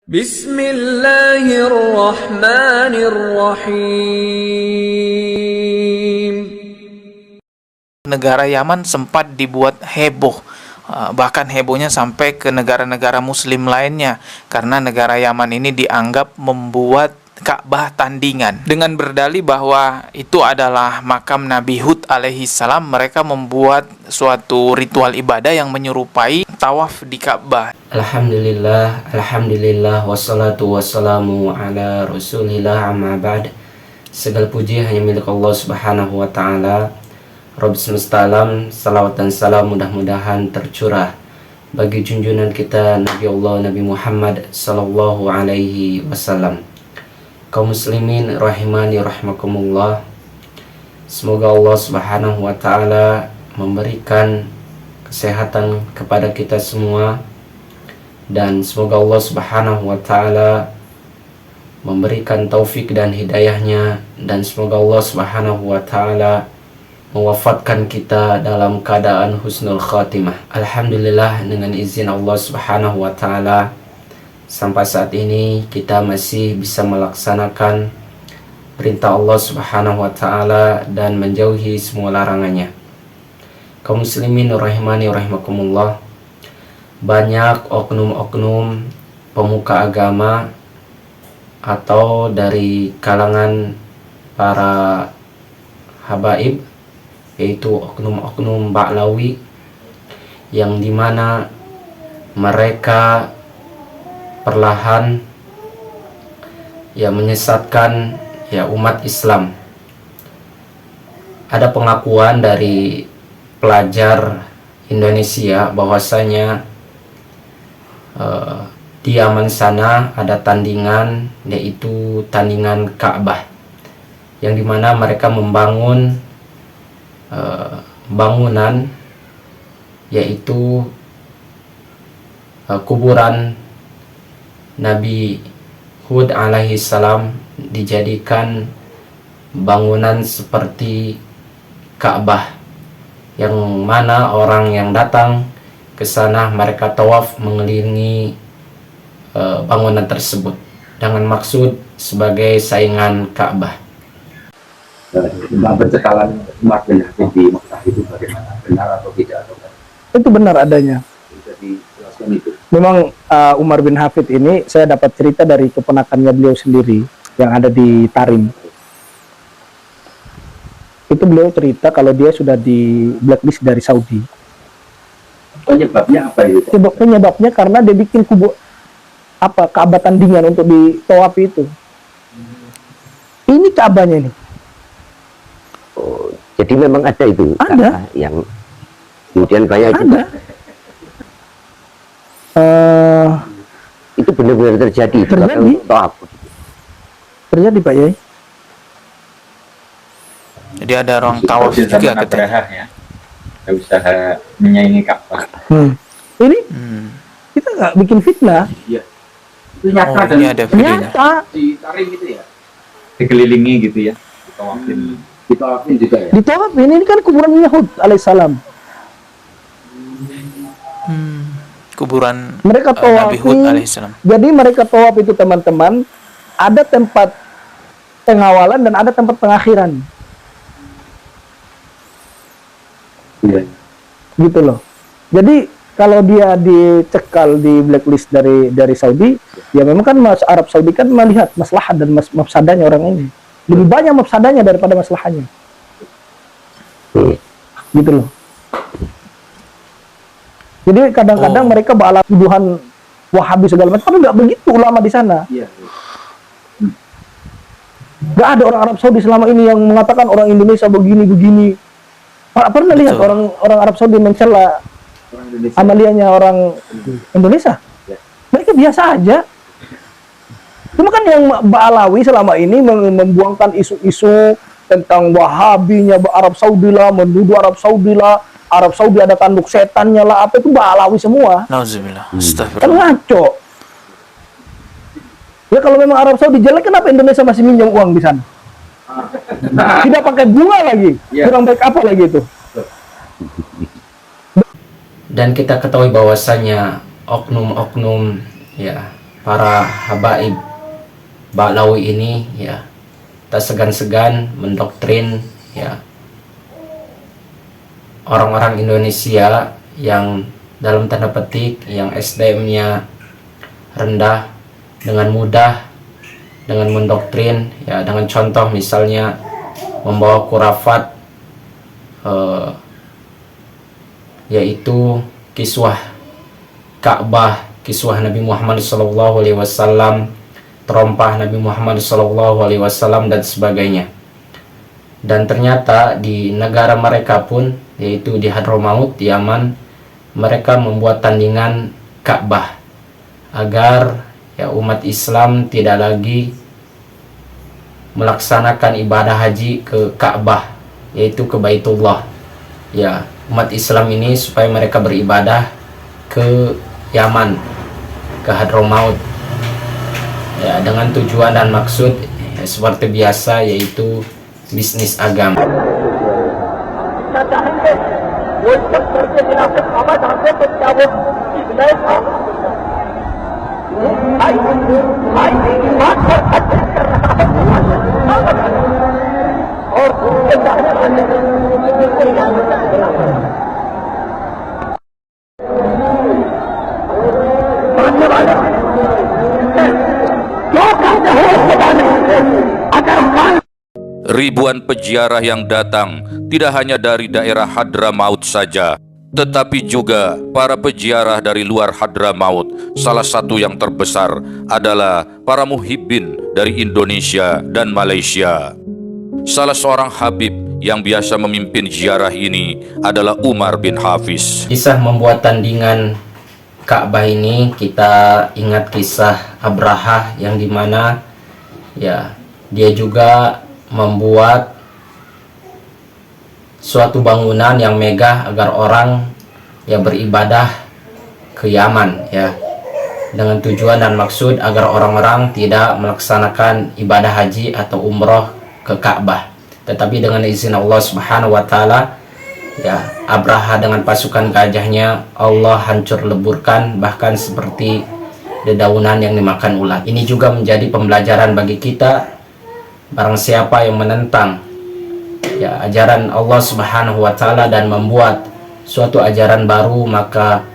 Bismillahirrahmanirrahim. Negara Yaman sempat dibuat heboh, bahkan hebohnya sampai ke negara-negara muslim lainnya, karena negara Yaman ini dianggap membuat Ka'bah tandingan. Dengan berdalih bahwa itu adalah makam Nabi Hud alaihi salam, mereka membuat suatu ritual ibadah yang menyerupai tawaf di Ka'bah. Alhamdulillah, wassalatu wassalamu ala rasulillah, amma ba'd. Segala puji hanya milik Allah subhanahu wa ta'ala. Rabb semesta alam, salawat dan salam mudah-mudahan tercurah bagi junjungan kita Nabi Allah Nabi Muhammad sallallahu alaihi wasallam. Kaum muslimin rahimani rahimakumullah, semoga Allah subhanahu wa ta'ala memberikan kesehatan kepada kita semua, dan semoga Allah subhanahu wa ta'ala memberikan taufik dan hidayahnya, dan semoga Allah subhanahu wa ta'ala mewafatkan kita dalam keadaan husnul khatimah. Alhamdulillah, dengan izin Allah subhanahu wa ta'ala, sampai saat ini kita masih bisa melaksanakan perintah Allah subhanahu wa ta'ala dan menjauhi semua larangannya. Kaum muslimin rahimani rahimakumullah, banyak oknum-oknum pemuka agama atau dari kalangan para habaib, yaitu oknum-oknum Ba'lawi, yang dimana mereka perlahan menyesatkan umat Islam. Ada pengakuan dari pelajar Indonesia bahwasanya di Yaman sana ada tandingan, yaitu tandingan Ka'bah, yang dimana mereka membangun bangunan, yaitu kuburan Nabi Hud alaihi salam, dijadikan bangunan seperti Ka'bah, yang mana orang yang datang ke sana mereka tawaf mengelilingi bangunan tersebut dengan maksud sebagai saingan Ka'bah. Tentang pencekalan Umar bin Hafid di Mekah itu bagaimana? Benar atau tidak? Itu benar adanya. Bisa dijelaskan itu. Memang Umar bin Hafid ini saya dapat cerita dari keponakannya beliau sendiri yang ada di Tarim. Itu beliau cerita kalau dia sudah di blacklist dari Saudi. Penyebabnya apa itu? Penyebabnya karena dia bikin Ka'bah tandingan untuk ditawafi itu. Ini Ka'bahnya nih. Oh, jadi memang ada itu ada yang kemudian banyak juga. Itu benar-benar terjadi. Terjadi Pak Yai. Jadi ada orang tawaf juga katanya. Ya. Usaha menyaingi Ka'bah. Ini kita nggak bikin fitnah. Iya. Itu nyata dan ini ada videonya. Nyata. Di Tarim gitu ya. Dikelilingi gitu ya. Ditawafin juga ya. Ditawafin, ini kan kuburan Yahud alaihissalam. Kuburan Mereka Nabi Hud tawafi. alaihissalam. Jadi mereka tawaf itu teman-teman, ada tempat pengawalan dan ada tempat pengakhiran. Iya. Gitu loh. Jadi kalau dia dicekal di blacklist dari Saudi, ya memang kan Arab Saudi kan melihat maslahat dan mafsadahnya orang ini. Lebih banyak mafsadahnya daripada maslahahnya. Gitu loh. Jadi kadang-kadang mereka balas tuduhan Wahabi segala macam, tapi nggak begitu ulama di sana. Iya. Nggak ada orang Arab Saudi selama ini yang mengatakan orang Indonesia begini-begini. Pernah lihat orang Arab Saudi mencela amaliannya orang Indonesia? Mereka biasa aja. Cuma kan yang Ba'alawi selama ini membuangkan isu-isu tentang Wahabinya Arab Saudi lah, menuduh Arab Saudi lah, Arab Saudi ada tanduk setannya lah, apa itu Ba'alawi semua. Nauzubillah. Kan Astagfirullah. ngaco. Ya kalau memang Arab Saudi jelek, kenapa Indonesia masih minjam uang di sana? Tidak pakai bunga lagi. Kurang baik apa lagi itu? Dan kita ketahui bahwasanya oknum-oknum para habaib Ba'lawi ini ya tak segan-segan mendoktrin ya orang-orang Indonesia yang dalam tanda petik yang SDM-nya rendah dengan mudah dengan mendoktrin ya, dengan contoh misalnya membawa khurafat yaitu kiswah Ka'bah, kiswah Nabi Muhammad SAW, terompah Nabi Muhammad SAW dan sebagainya. Dan ternyata di negara mereka pun, yaitu di Hadramaut, di Yaman, mereka membuat tandingan Ka'bah agar ya umat Islam tidak lagi melaksanakan ibadah haji ke Ka'bah, yaitu ke Baitullah. Ya, umat Islam ini supaya mereka beribadah ke Yaman, ke Hadramaut. Ya, dengan tujuan dan maksud ya, seperti biasa, yaitu bisnis agama. Ribuan peziarah yang datang tidak hanya dari daerah Hadramaut saja, tetapi juga para peziarah dari luar Hadramaut. Salah satu yang terbesar adalah para muhibbin dari Indonesia dan Malaysia. Salah seorang habib yang biasa memimpin ziarah ini adalah Umar bin Hafiz. Kisah membuat tandingan Ka'bah ini, kita ingat kisah Abrahah yang dimana ya dia juga membuat suatu bangunan yang megah agar orang yang beribadah ke Yaman ya, dengan tujuan dan maksud agar orang-orang tidak melaksanakan ibadah haji atau umroh ke Ka'bah. Tetapi dengan izin Allah Subhanahu wa taala ya, Abraha dengan pasukan gajahnya Allah hancur leburkan, bahkan seperti dedaunan yang dimakan ulat. Ini juga menjadi pembelajaran bagi kita. Barang siapa yang menentang ya ajaran Allah Subhanahu wa taala dan membuat suatu ajaran baru, maka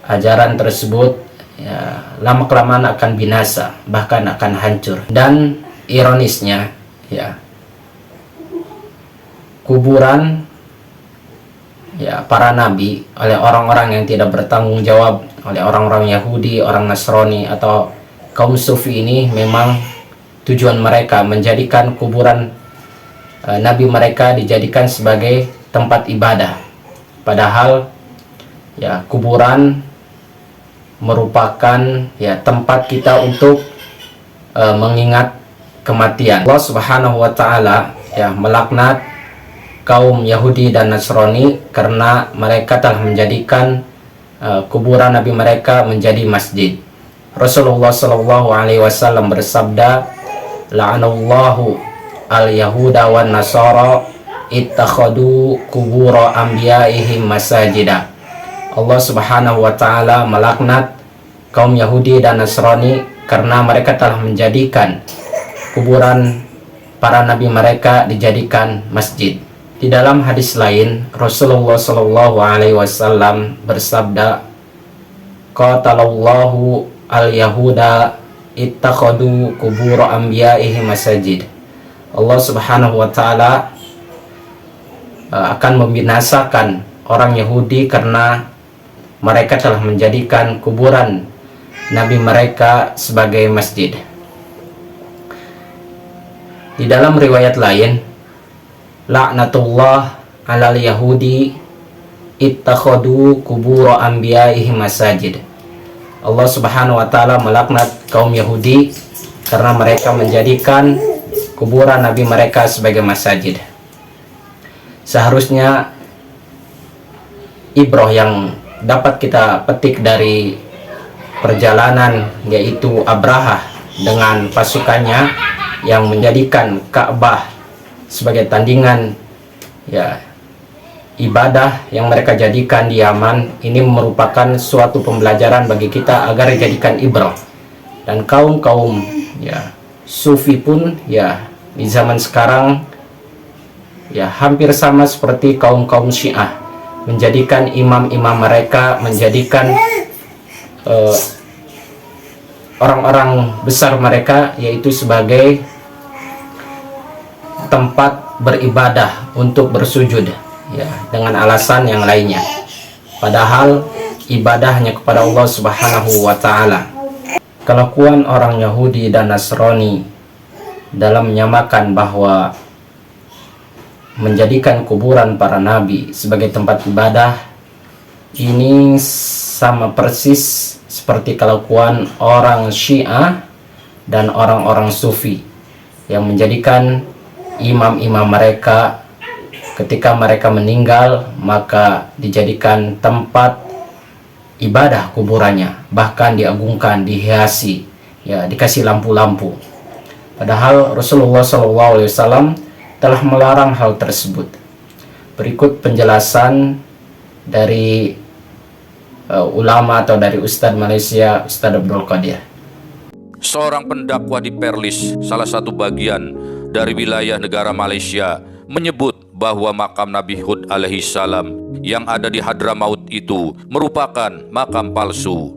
ajaran tersebut ya lama-kelamaan akan binasa, bahkan akan hancur. Dan ironisnya ya, kuburan ya para nabi oleh orang-orang yang tidak bertanggung jawab, oleh orang-orang Yahudi, orang Nasrani atau kaum Sufi ini, memang tujuan mereka menjadikan kuburan nabi mereka dijadikan sebagai tempat ibadah. Padahal ya kuburan merupakan ya tempat kita untuk mengingat kematian. Allah Subhanahu wa taala ya melaknat kaum Yahudi dan Nasrani karena mereka telah menjadikan kuburan nabi mereka menjadi masjid. Rasulullah Shallallahu alaihi wasallam bersabda, la'anallahu al-yahuda wan nasara ittakhadu kubura anbiya'ihim masajida. Allah Subhanahu wa taala melaknat kaum Yahudi dan Nasrani karena mereka telah menjadikan kuburan para nabi mereka dijadikan masjid. Di dalam hadis lain, Rasulullah Shallallahu alaihi wasallam bersabda, qatalallahu al-yahuda ittakhadu kubur anbiya'ihim masajid. Allah Subhanahu wa taala akan membinasakan orang Yahudi karena mereka telah menjadikan kuburan nabi mereka sebagai masjid. Di dalam riwayat lain, laknatullah alal yahudi ittakhadu kubur anbiya'ihim masajid. Allah Subhanahu wa taala melaknat kaum Yahudi karena mereka menjadikan kuburan nabi mereka sebagai masjid. Seharusnya ibrah yang dapat kita petik dari perjalanan, yaitu Abrahah dengan pasukannya yang menjadikan Ka'bah sebagai tandingan ya ibadah yang mereka jadikan di Yaman, ini merupakan suatu pembelajaran bagi kita agar dijadikan ibrah. Dan kaum-kaum ya sufi pun ya di zaman sekarang ya hampir sama seperti kaum-kaum Syiah, menjadikan imam-imam mereka, menjadikan orang-orang besar mereka yaitu sebagai tempat beribadah untuk bersujud ya, dengan alasan yang lainnya, padahal ibadah hanya kepada Allah Subhanahu wa taala. Kelakuan orang Yahudi dan Nasrani dalam menyamakan bahwa menjadikan kuburan para nabi sebagai tempat ibadah ini sama persis seperti kelakuan orang Syiah dan orang-orang Sufi yang menjadikan imam-imam mereka ketika mereka meninggal maka dijadikan tempat ibadah kuburannya, bahkan diagungkan, dihiasi, ya dikasih lampu-lampu. Padahal Rasulullah SAW telah melarang hal tersebut. Berikut penjelasan dari ulama atau dari Ustadz Malaysia, Ustadz Abdul Qadir. Seorang pendakwa di Perlis, salah satu bagian dari wilayah negara Malaysia, menyebut bahwa makam Nabi Hud alaihi salam yang ada di Hadramaut itu merupakan makam palsu.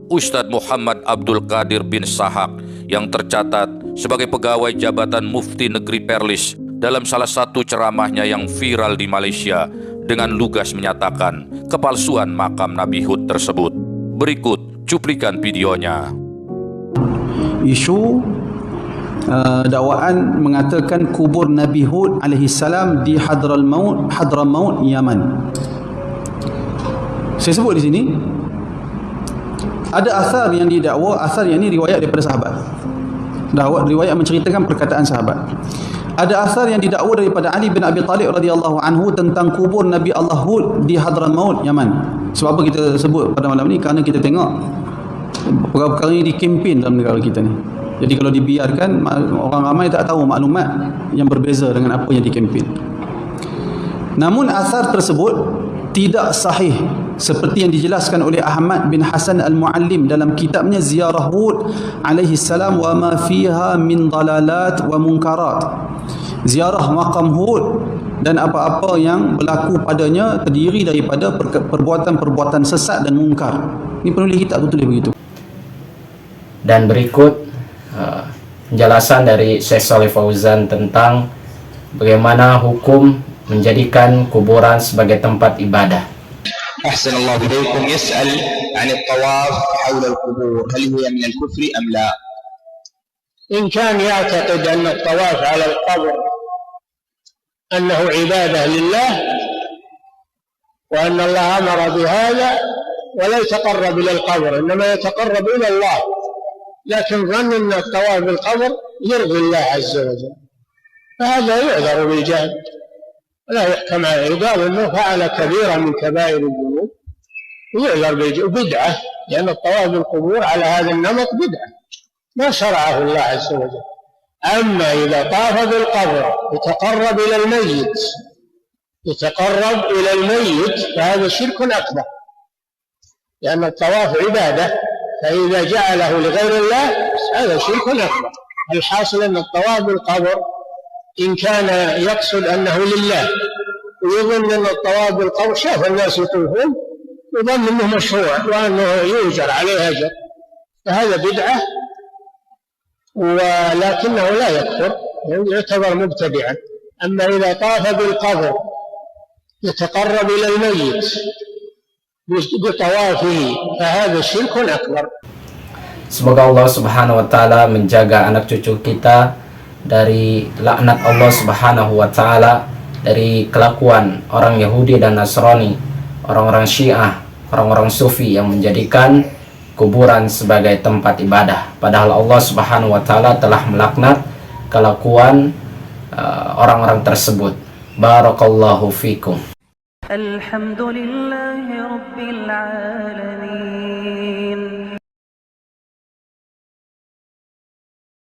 Ustadz Muhammad Abdul Qadir bin Sahak yang tercatat sebagai pegawai Jabatan Mufti Negeri Perlis dalam salah satu ceramahnya yang viral di Malaysia dengan lugas menyatakan kepalsuan makam Nabi Hud tersebut. Berikut cuplikan videonya. Isu dakwaan mengatakan kubur Nabi Hud alaihi salam di Hadramaut, Yaman. Saya sebut di sini ada asar yang didakwa, asar yang ini riwayat daripada sahabat. Riwayat menceritakan perkataan sahabat. Ada asar yang didakwa daripada Ali bin Abi Talib radhiyallahu anhu tentang kubur Nabi Allah Hud di Hadramaut, Yaman. Sebab apa kita sebut pada malam ni? Kerana kita tengok perkara-perkara ini dikempen dalam negara kita ni. Jadi kalau dibiarkan, orang ramai tak tahu maklumat yang berbeza dengan apa yang dikempen. Namun asar tersebut tidak sahih seperti yang dijelaskan oleh Ahmad bin Hasan Al-Muallim dalam kitabnya Ziarah Hud alaihi salam wa ma fiha min dalalat wa munkarat. Ziarah makam Hud dan apa-apa yang berlaku padanya terdiri daripada perbuatan-perbuatan sesat dan mungkar. Ini penulis kitab tu tulis begitu. Dan berikut penjelasan dari Syekh Shalih Fauzan tentang bagaimana hukum menjadikan kuburan sebagai tempat ibadah. أحسن الله إليكم. يسأل عن الطواف حول القبور هل هي من الكفر أم لا؟ إن كان يعتقد أن الطواف على القبر أنه عبادة لله وأن الله أمر بهذا ولا يتقرب إلى القبر إنما يتقرب إلى الله، لكن ظن أن الطواف بالقبر يرضي الله عز وجل، فهذا يعذر بالجهل ولا يحكم عليه. يقال أنه فعل كبيرة من كبائر الذنوب ويعذر بالجهل، بدعة، لأن الطواف بالقبور على هذا النمط بدعة ما شرعه الله عز وجل. أما إذا طاف بالقبر يتقرب إلى الميت فهذا شرك أكبر، لأن الطواف عبادة، فإذا جعله لغير الله هذا شرك أكبر. الحاصل أن الطواف بالقبر إن كان يقصد أنه لله ويظن أن الطواف بالقبر، شاف الناس يطوفون يظن أنه مشروع وأنه يؤجر عليه أجر، فهذا بدعة ولكنه لا يكفر، يعتبر مبتدعا. أما إذا طاف بالقبر يتقرب إلى الميت بطوافه فهذا شرك أكبر. Semoga Allah Subhanahu wa taala menjaga anak cucu kita dari laknat Allah Subhanahu wa taala, dari kelakuan orang Yahudi dan Nasrani, orang-orang Syiah, orang-orang Sufi yang menjadikan kuburan sebagai tempat ibadah, padahal Allah Subhanahu wa taala telah melaknat kelakuan orang-orang tersebut. Barakallahu fikum. Alhamdulillahi rabbil alamin.